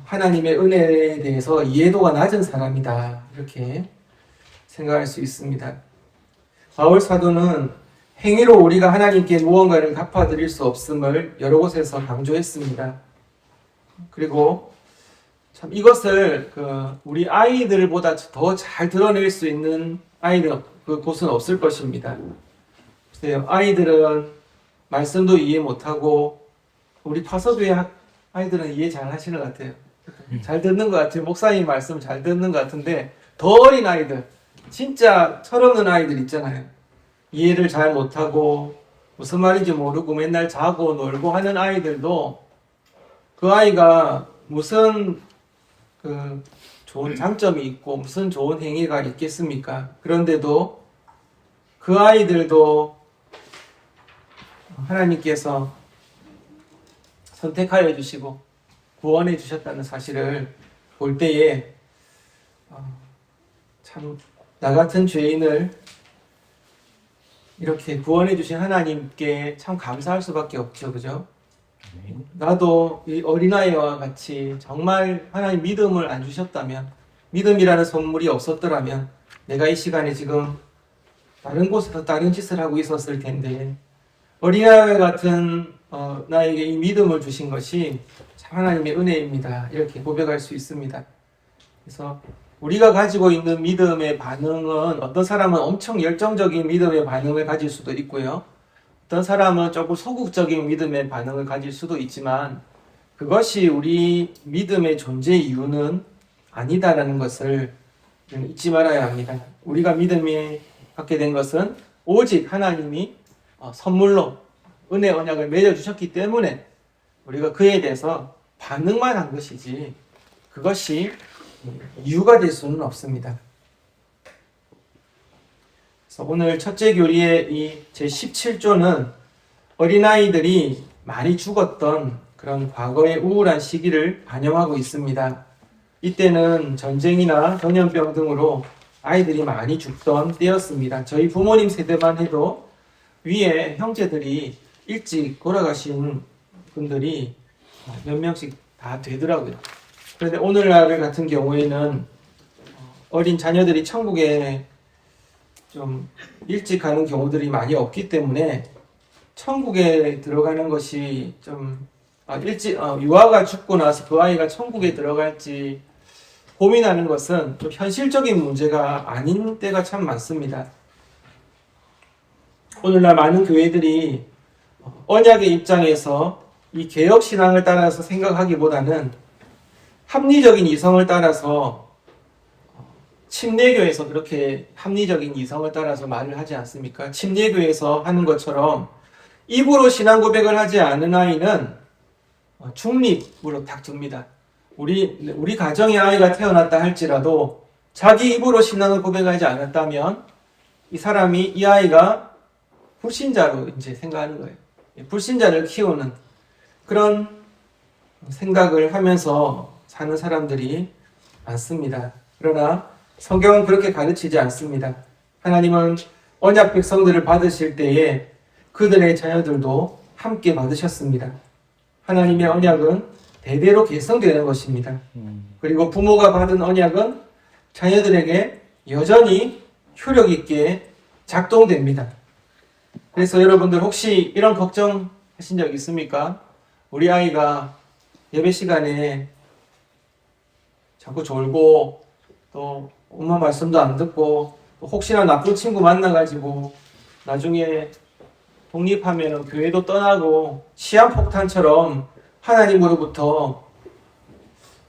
하나님의 은혜에 대해서 이해도가 낮은 사람이다. 이렇게 생각할 수 있습니다. 바울 사도는 행위로 우리가 하나님께 무언가를 갚아드릴 수 없음을 여러 곳에서 강조했습니다. 그리고 참 이것을 우리 아이들보다 더 잘 드러낼 수 있는 아이들 그곳은 없을 것입니다. 글쎄요, 아이들은 말씀도 이해 못하고 우리 파서교회 아이들은 이해 잘 하시는 것 같아요. 잘 듣는 것 같아요. 목사님 말씀 잘 듣는 것 같은데 더 어린 아이들, 진짜 철없는 아이들 있잖아요. 이해를 잘 못하고 무슨 말인지 모르고 맨날 자고 놀고 하는 아이들도 그 아이가 무슨 좋은 장점이 있고 무슨 좋은 행위가 있겠습니까? 그런데도 그 아이들도 하나님께서 선택하여 주시고 구원해 주셨다는 사실을 볼 때에 참 나 같은 죄인을 이렇게 구원해 주신 하나님께 참 감사할 수밖에 없죠. 그죠? 나도 이 어린아이와 같이 정말 하나님 믿음을 안 주셨다면, 믿음이라는 선물이 없었더라면 내가 이 시간에 지금 다른 곳에서 다른 짓을 하고 있었을 텐데, 어린아이 같은 나에게 이 믿음을 주신 것이 참 하나님의 은혜입니다. 이렇게 고백할 수 있습니다. 그래서 우리가 가지고 있는 믿음의 반응은 어떤 사람은 엄청 열정적인 믿음의 반응을 가질 수도 있고요. 어떤 사람은 조금 소극적인 믿음의 반응을 가질 수도 있지만 그것이 우리 믿음의 존재 이유는 아니다라는 것을 잊지 말아야 합니다. 우리가 믿음이 갖게 된 것은 오직 하나님이 선물로 은혜 언약을 맺어주셨기 때문에 우리가 그에 대해서 반응만 한 것이지 그것이 이유가 될 수는 없습니다. 그래서 오늘 첫째 교리의 이 제17조는 어린아이들이 많이 죽었던 그런 과거의 우울한 시기를 반영하고 있습니다. 이때는 전쟁이나 전염병 등으로 아이들이 많이 죽던 때였습니다. 저희 부모님 세대만 해도 위에 형제들이 일찍 돌아가신 분들이 몇 명씩 다 되더라고요. 그런데 오늘날 같은 경우에는 어린 자녀들이 천국에 좀 일찍 가는 경우들이 많이 없기 때문에 천국에 들어가는 것이 좀 유아가 죽고 나서 그 아이가 천국에 들어갈지 고민하는 것은 좀 현실적인 문제가 아닌 때가 참 많습니다. 오늘날 많은 교회들이 언약의 입장에서 이 개혁신앙을 따라서 생각하기보다는 합리적인 이성을 따라서, 침례교에서 그렇게 합리적인 이성을 따라서 말을 하지 않습니까? 침례교에서 하는 것처럼 입으로 신앙 고백을 하지 않은 아이는 중립으로 딱 둡니다. 우리 가정의 아이가 태어났다 할지라도 자기 입으로 신앙을 고백하지 않았다면 이 아이가 불신자로 이제 생각하는 거예요. 불신자를 키우는 그런 생각을 하면서 사는 사람들이 많습니다. 그러나 성경은 그렇게 가르치지 않습니다. 하나님은 언약 백성들을 받으실 때에 그들의 자녀들도 함께 받으셨습니다. 하나님의 언약은 대대로 계승되는 것입니다. 그리고 부모가 받은 언약은 자녀들에게 여전히 효력 있게 작동됩니다. 그래서 여러분들 혹시 이런 걱정 하신 적 있습니까? 우리 아이가 예배 시간에 자꾸 졸고 또 엄마 말씀도 안 듣고 또 혹시나 나쁜 친구 만나가지고 나중에 독립하면 교회도 떠나고 시한폭탄처럼 하나님으로부터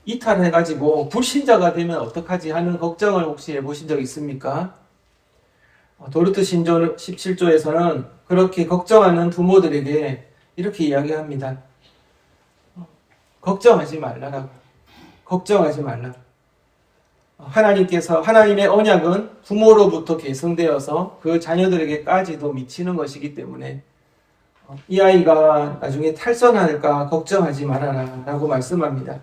이탈해가지고 불신자가 되면 어떡하지 하는 걱정을 혹시 해보신 적 있습니까? 도르트 신조 17조에서는 그렇게 걱정하는 부모들에게 이렇게 이야기합니다. 걱정하지 말라라고. 걱정하지 말라. 하나님의 언약은 부모로부터 계승되어서 그 자녀들에게까지도 미치는 것이기 때문에 이 아이가 나중에 탈선할까 걱정하지 말아라 라고 말씀합니다.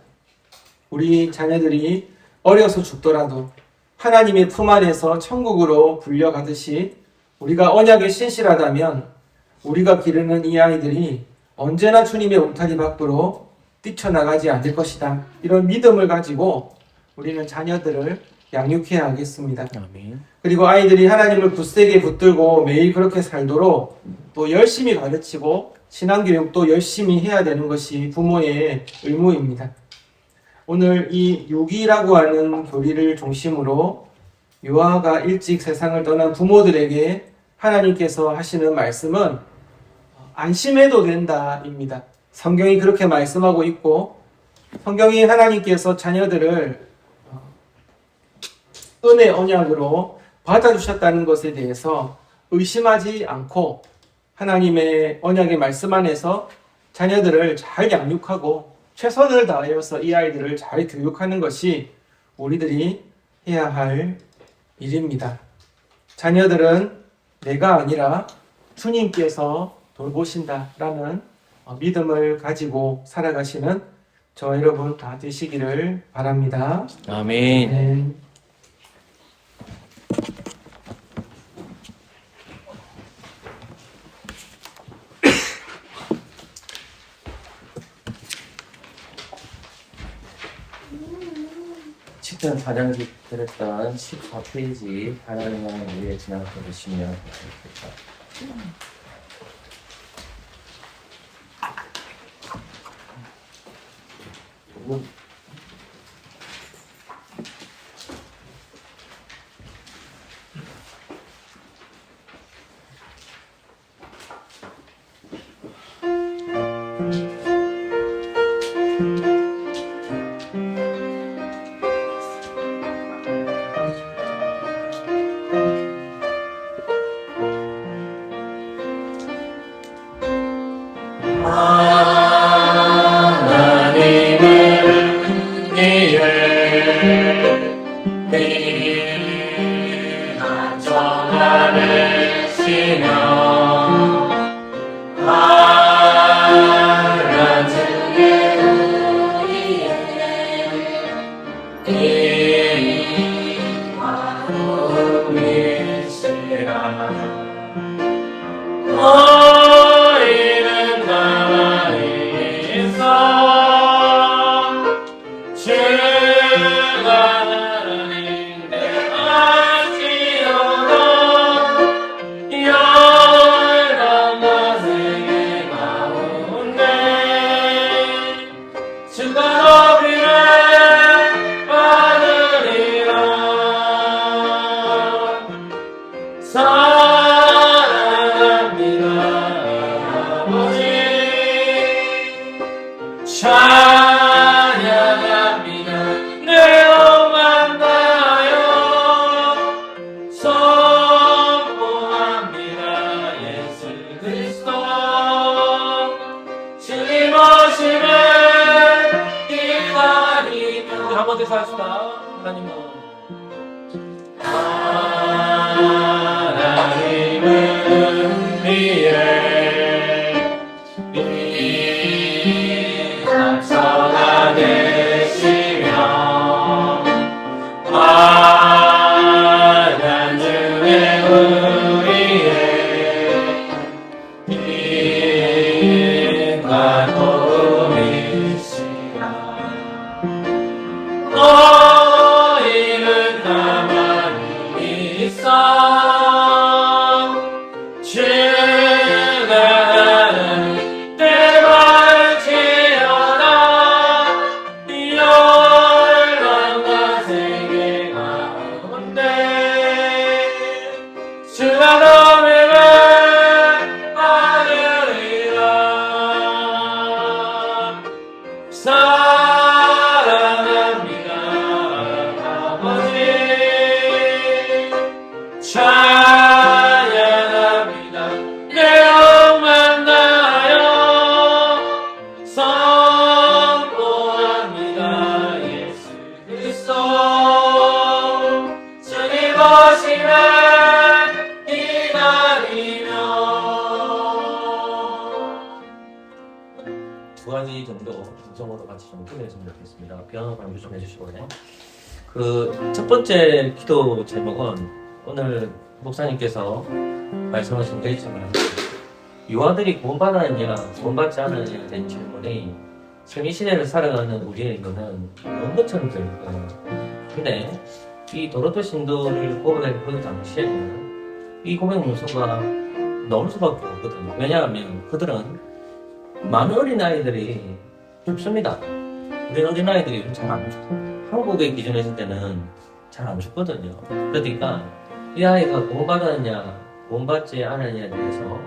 우리 자녀들이 어려서 죽더라도 하나님의 품 안에서 천국으로 불려가듯이 우리가 언약에 신실하다면 우리가 기르는 이 아이들이 언제나 주님의 울타리 밖으로 뛰쳐나가지 않을 것이다. 이런 믿음을 가지고 우리는 자녀들을 양육해야 하겠습니다. 아멘. 그리고 아이들이 하나님을 굳세게 붙들고 매일 그렇게 살도록 또 열심히 가르치고 신앙교육도 열심히 해야 되는 것이 부모의 의무입니다. 오늘 이 유기라고 하는 교리를 중심으로 유아가 일찍 세상을 떠난 부모들에게 하나님께서 하시는 말씀은 안심해도 된다입니다. 성경이 그렇게 말씀하고 있고 성경이 하나님께서 자녀들을 은혜 언약으로 받아주셨다는 것에 대해서 의심하지 않고 하나님의 언약의 말씀 안에서 자녀들을 잘 양육하고 최선을 다하여서 이 아이들을 잘 교육하는 것이 우리들이 해야 할 일입니다. 자녀들은 내가 아니라 주님께서 돌보신다라는 믿음을 가지고 살아가시는 저 여러분 다 되시기를 바랍니다. 아멘. 네. 직전 사장직 들었던 14페이지 하나님을 위해 지나가 보시면 좋겠다. 우리 한번 더 합시다. 하나님은 위에 앞서가 되시며 환난 중에 우리의 힘과 도움이시라. 너희는 가만히 있어 주는 대발지어라. 열방과 세계 가운데 주가 너희를 받으리라. 사랑합니다 아버지. 찬양합니다 내용 만나요. 선포합니다 예수 그리스도. 주님 오시면 기다리며. 두 가지 정도 중성으로 같이 좀 꾸며주면 좋겠습니다. 피아노 반주 좀 해주시고요. 첫 번째 기도 제목은 오늘 목사님께서 말씀하신 게 있지만 유아들이 구원받았느냐 구원받지 않았느냐에 대한 질문이 지금 이 시대를 살아가는 우리에게는 이런 것처럼 들릴 거예요. 근데 이 도로토 신도를 고백할 그 당시에는 이 고백 문서가 나올 수밖에 없거든요. 왜냐하면 그들은 많은 어린아이들이 죽습니다. 우리 어린아이들이 잘 안 죽어요. 한국의 기준에 있을 때는 잘 안 죽거든요. 그러니까 이 아이가 구원받았느냐 구원받지 않았느냐에 대해서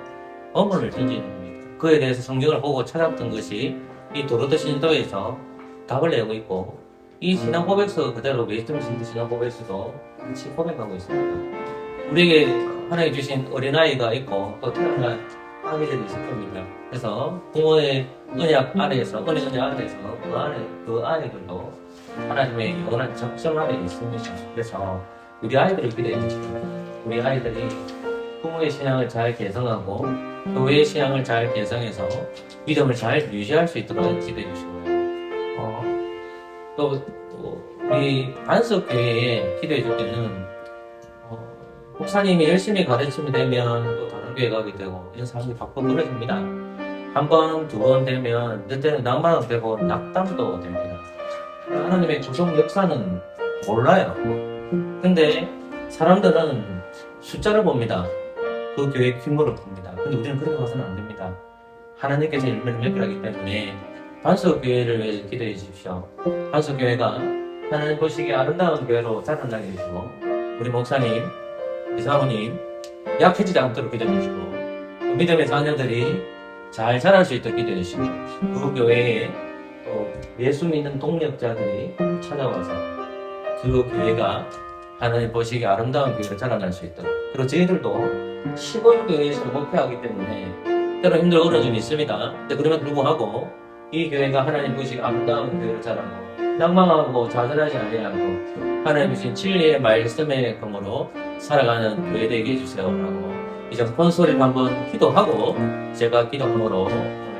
의문을 던지는 겁니다. 그에 대해서 성경을 보고 찾았던 것이 이 도로토 신도에서 답을 내고 있고, 이 신앙 고백서 그대로 웨스트민 신앙 고백서도 같이 고백하고 있습니다. 우리에게 하나님 주신 어린아이가 있고 또 태어난 아기들이 있을 겁니다. 그래서 부모의 언약 아래에서 은혜 아래에서 그 아이들도 하나님의 영원한 적정 아래에 있습니다. 그래서 우리 아이들을 기대해 주시고, 우리 아이들이 부모의 신앙을 잘 개성하고 교회의 신앙을 잘 개성해서 믿음을 잘 유지할 수 있도록 기대해 주시고요. 또 우리 반석교회에 기도해 줄 때는 목사님이 열심히 가르침이 되면 또 다른 교회 가게 되고 이런 사람들이 바꿔 떨어집니다. 한 번, 두 번 되면 그때는 낭만도 되고 낙담도 됩니다. 하나님의 구속 역사는 몰라요. 근데 사람들은 숫자를 봅니다. 그 교회의 규모를 봅니다. 근데 우리는 그렇게 봐서는 안 됩니다. 하나님께서 일면을 맺기하기 때문에 반석교회를 위해서 기도해 주십시오. 반석교회가 하나님 보시기에 아름다운 교회로 자라나게 해주시고, 우리 목사님, 우리 사모님 약해지지 않도록 기도해 주시고, 믿음의 자녀들이 잘 자랄 수 있도록 기도해 주시고, 그 교회에 또 예수 믿는 동력자들이 찾아와서 그 교회가 하나님 보시기에 아름다운 교회로 자라날 수 있도록. 그리고 저희들도 시골 교회에서 목회하기 때문에 때로 힘든 어려움이 있습니다. 근데 그럼에도 불구하고 이 교회가 하나님 보시기에 아름다운 교회로 자라고 낭망하고 좌절하지 아니하고 하나님 주신 진리의 말씀의 검으로 살아가는 교회 되게 해주세요라고 이제 스폰서를 한번 기도하고 제가 기도함으로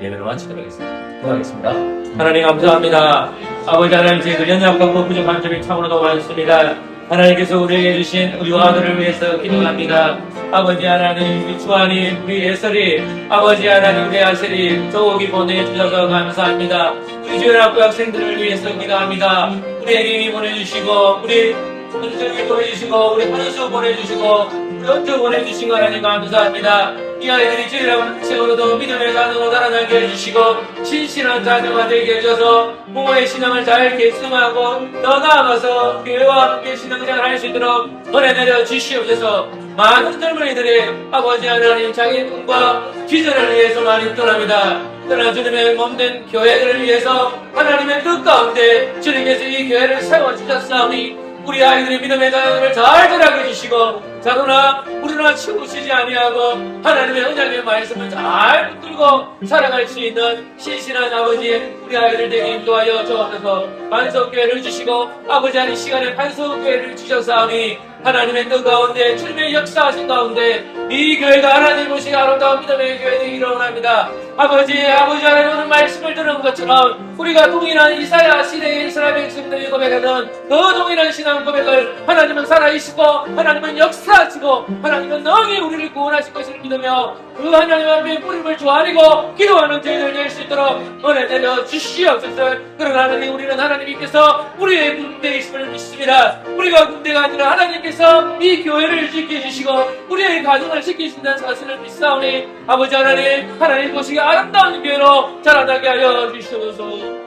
예배를 마치도록 하겠습니다. 기도하겠습니다. 하나님 감사합니다. 아버지 하나님, 저희들 연약하고 부족한 점이 참으로도 많습니다. 하나님께서 우리에게 주신 우리 아들을 위해서 기도합니다. 아버지 하나님, 우리 주하님, 우리 예설이, 아버지 하나님, 우리 아셀이 조국이 보내주셔서 감사합니다. 우리 주연학교 학생들을 위해서 기도합니다. 우리에게 힘 보내주시고, 우리 선생님 보내주시고, 우리 하늘수 보내주시고, 우리 언주 보내주신 거 하나님 감사합니다. 이 아이들이 주일하고 학생으로도 믿음의 자녀로 자라나게 해주시고, 신실한 자녀가 되게 해주셔서 부모의 신앙을 잘 계승하고 더 나아가서 교회와 함께 신앙생활을 할 수 있도록 은혜 내려 주시옵소서. 많은 젊은이들이 아버지 하나님 자기 꿈과 비전을 위해서 많이 떠납니다. 그러나 주님의 몸된 교회를 위해서 하나님의 뜻 가운데 주님께서 이 교회를 세워주셨사오니 우리 아이들의 믿음의 자녀를 잘 자라게 해주시고 자그러나 우리는 치우치지 아니하고 하나님의 언약의 말씀을 잘 붙들고 살아갈 수 있는 신실한 아버지 우리 아이들 되게 인도하여 주옵소서. 반석교회를 주시고 아버지 하나님 시간에 반석교회를 주셨사오니 하나님의 뜻 가운데 주님의 역사하신 가운데 이 교회가 하나님 보시기 아름다운 믿음의 교회 되기를 원합니다. 아버지 하나님 오늘 말씀을 들은 것처럼 우리가 동일한 이사야 시대의 이스라엘 백성들이 고백하는 그 동일한 신앙 고백을 하나님은 살아계시고 하나님은 역사하시고 하나님은 능히 우리를 구원하실 것을 믿으며 그 하나님 앞에 뿌림을 조아리고 기도하는 저희들 될 수 있도록 은혜 내려 주시옵소서. 그러나 하나님 우리는 하나님께서 우리의 군대이심을 믿습니다. 우리가 군대가 아니라 하나님께서 이 교회를 지켜주시고 우리의 가정을 지키신다는 사실을 믿사오니 아버지 하나님 보시기 아름다운 교회로 자라나게 하여 주시옵소서.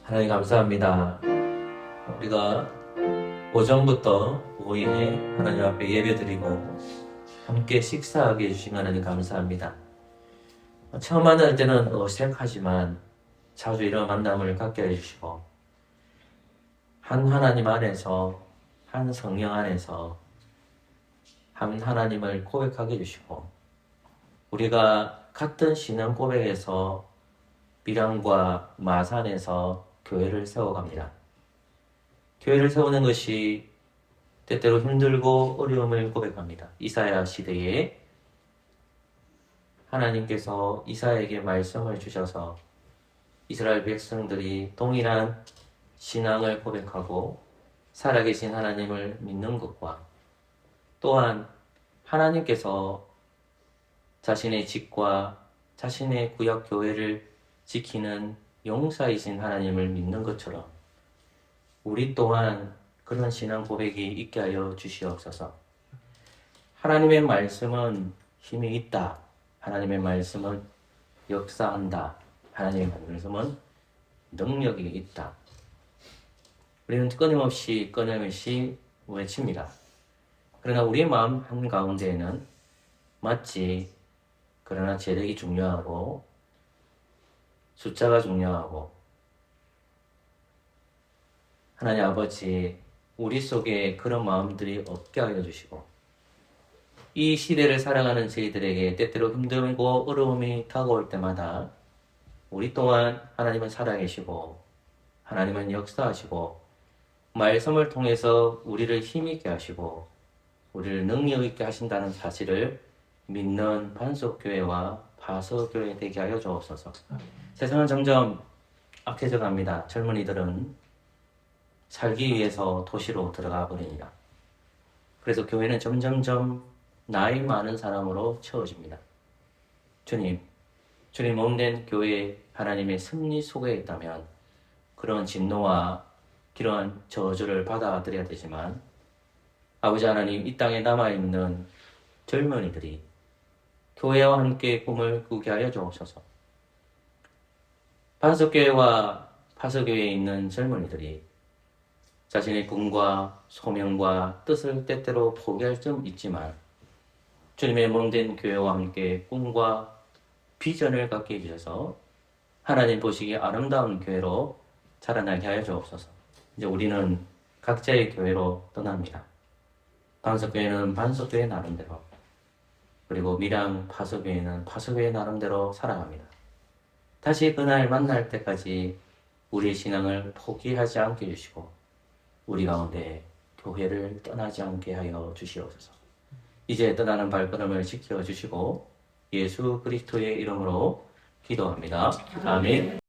하나님 감사합니다. 우리가 오전부터 오후에 하나님 앞에 예배드리고 함께 식사하게 해주신 하나님 감사합니다. 처음 만날 때는 어색하지만 자주 이런 만남을 갖게 해주시고 한 하나님 안에서 한 성령 안에서 한 하나님을 고백하게 해주시고 우리가 같은 신앙 고백에서 밀양과 마산에서 교회를 세워갑니다. 교회를 세우는 것이 때때로 힘들고 어려움을 고백합니다. 이사야 시대에 하나님께서 이사야에게 말씀을 주셔서 이스라엘 백성들이 동일한 신앙을 고백하고 살아계신 하나님을 믿는 것과 또한 하나님께서 자신의 집과 자신의 구약 교회를 지키는 용사이신 하나님을 믿는 것처럼 우리 또한 그런 신앙 고백이 있게 하여 주시옵소서. 하나님의 말씀은 힘이 있다. 하나님의 말씀은 역사한다. 하나님의 말씀은 능력이 있다. 우리는 끊임없이 외칩니다. 그러나 우리의 마음 한가운데에는 마치 그러나 재력이 중요하고 숫자가 중요하고 하나님 아버지 우리 속에 그런 마음들이 없게 하여 주시고 이 시대를 살아가는 저희들에게 때때로 힘들고 어려움이 다가올 때마다 우리 또한 하나님은 살아계시고 하나님은 역사하시고 말씀을 통해서 우리를 힘있게 하시고 우리를 능력 있게 하신다는 사실을 믿는 반석교회와 파석교회 되게 하여 주옵소서. 세상은 점점 악해져 갑니다. 젊은이들은 살기 위해서 도시로 들어가 버립니다. 그래서 교회는 점점점 나이 많은 사람으로 채워집니다. 주님 몸된 교회 하나님의 섭리 속에 있다면 그런 진노와 그러한 저주를 받아들여야 되지만 아버지 하나님 이 땅에 남아있는 젊은이들이 교회와 함께 꿈을 꾸게 하여 주옵소서. 반석교회와 파석교회에 있는 젊은이들이 자신의 꿈과 소명과 뜻을 때때로 포기할 점 있지만 주님의 몸된 교회와 함께 꿈과 비전을 갖게 해주셔서 하나님 보시기에 아름다운 교회로 자라나게 하여 주옵소서. 이제 우리는 각자의 교회로 떠납니다. 반석교회는 반석교회 나름대로 그리고 밀양 파석교회는 파석교회 나름대로 살아갑니다. 다시 그날 만날 때까지 우리의 신앙을 포기하지 않게 해주시고 우리 가운데 교회를 떠나지 않게 하여 주시옵소서. 이제 떠나는 발걸음을 지켜주시고 예수 그리스도의 이름으로 기도합니다. 아멘.